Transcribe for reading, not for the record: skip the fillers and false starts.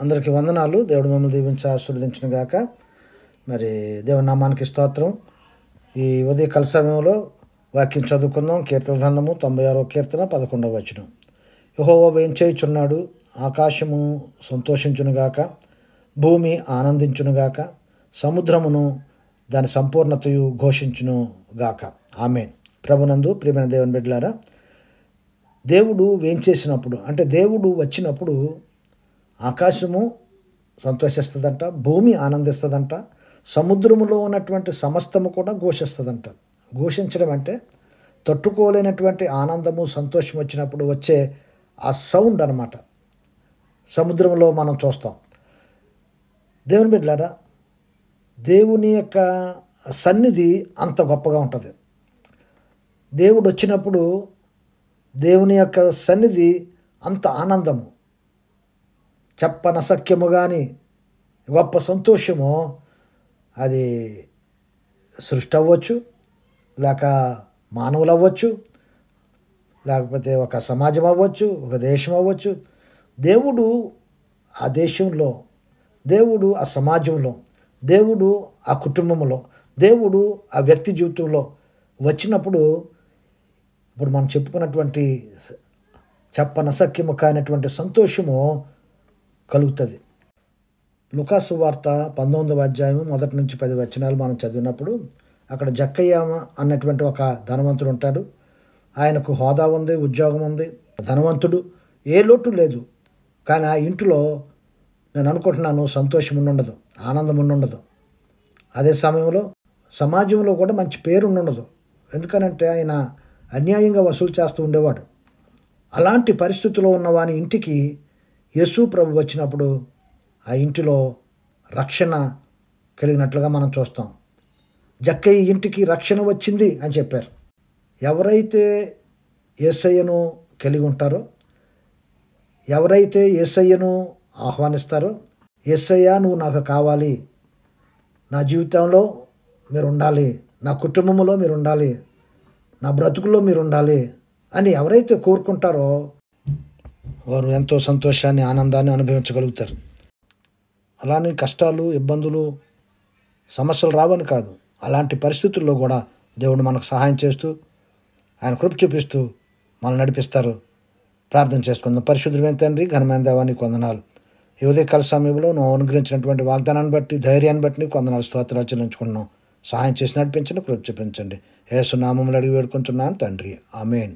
అందరికీ వందనాలు. దేవుడు మమ్మల్ని దీవించి ఆశీర్వదించును గాక. మరి దేవుని నామానికి స్తోత్రం. ఈ ఉదయకాల సమయంలో వాక్యం చదువుకుందాం. కీర్తన గ్రంథము 96వ కీర్తన 11వ వచనం. యెహోవా వేంచేయుచున్నాడు, ఆకాశము సంతోషించునుగాక, భూమి ఆనందించునుగాక, సముద్రమును దాని సంపూర్ణతయు ఘోషించునుగాక. ఆమేన్. ప్రభునందు ప్రియమైన దేవుని బిడ్డలారా, దేవుడు వేంచేసినప్పుడు అంటే దేవుడు వచ్చినప్పుడు ఆకాశము సంతోషిస్తుందంట, భూమి ఆనందిస్తుందంట, సముద్రములో ఉన్నటువంటి సమస్తము కూడా ఘోషిస్తుందంట. ఘోషించడం అంటే తట్టుకోలేనటువంటి ఆనందము, సంతోషం వచ్చినప్పుడు వచ్చే ఆ సౌండ్ అన్నమాట. సముద్రంలో మనం చూస్తాం. దేవుని బిడ్డలారా, దేవుని యొక్క సన్నిధి అంత గొప్పగా ఉంటుంది. దేవుడు వచ్చినప్పుడు దేవుని యొక్క సన్నిధి అంత ఆనందము, చెప్పనసఖ్యము కానీ గొప్ప సంతోషము. అది సృష్టి అవ్వచ్చు, లేక మానవులు అవ్వచ్చు, లేకపోతే ఒక సమాజం అవ్వచ్చు, ఒక దేశం అవ్వచ్చు. దేవుడు ఆ దేశంలో, దేవుడు ఆ సమాజంలో, దేవుడు ఆ కుటుంబంలో, దేవుడు ఆ వ్యక్తి జీవితంలో వచ్చినప్పుడు ఇప్పుడు మనం చెప్పుకున్నటువంటి చెప్పనసఖ్యము కానటువంటి సంతోషము కలుగుతుంది. లూకాసు వార్త 19వ అధ్యాయం 1 నుంచి 10 వచనాలు మనం చదివినప్పుడు అక్కడ జక్కయ్య అన్నటువంటి ఒక ధనవంతుడు ఉంటాడు. ఆయనకు హోదా ఉంది, ఉద్యోగం ఉంది, ధనవంతుడు, ఏ లోటు లేదు. కానీ ఆ ఇంటిలో నేను అనుకుంటున్నాను సంతోషం ఉండదు, ఆనందం ఉండదు. అదే సమయంలో సమాజంలో కూడా మంచి పేరు ఉండదు. ఎందుకనంటే ఆయన అన్యాయంగా వసూలు చేస్తూ ఉండేవాడు. అలాంటి పరిస్థితిలో ఉన్నవాని ఇంటికి యేసు ప్రభు వచ్చినప్పుడు ఆ ఇంటిలో రక్షణ కలిగినట్లుగా మనం చూస్తాం. జక్కయ్య ఇంటికి రక్షణ వచ్చింది అని చెప్పారు. ఎవరైతే యేసయ్యను కలిగి ఉంటారో, ఎవరైతే యేసయ్యను ఆహ్వానిస్తారో, యేసయ్య నువ్వు నాకు కావాలి, నా జీవితంలో మీరు ఉండాలి, నా కుటుంబంలో మీరు ఉండాలి, నా బ్రతుకులో మీరు ఉండాలి అని ఎవరైతే కోరుకుంటారో వారు ఎంతో సంతోషాన్ని, ఆనందాన్ని అనుభవించగలుగుతారు. అలానే కష్టాలు, ఇబ్బందులు, సమస్యలు రావని కాదు, అలాంటి పరిస్థితుల్లో కూడా దేవుడు మనకు సహాయం చేస్తూ ఆయన కృప చూపిస్తూ మనల్ని నడిపిస్తారు. ప్రార్థన చేసుకుందాం. పరిశుద్ధుడైన తండ్రి, ఘనమైన దేవానికి వందనాలు. ఈ ఉదయకాల సమయంలో నువ్వు అనుగ్రహించినటువంటి వాగ్దానాన్ని బట్టి, ధైర్యాన్ని బట్టి నీకు వందనాలు, స్తోత్రాలు చెల్లించుకున్నాం. సహాయం చేసి నడిపించండి, కృప చూపించండి. యేసు నామములో అడిగి వేడుకుంటున్నాను తండ్రి. ఆమేన్.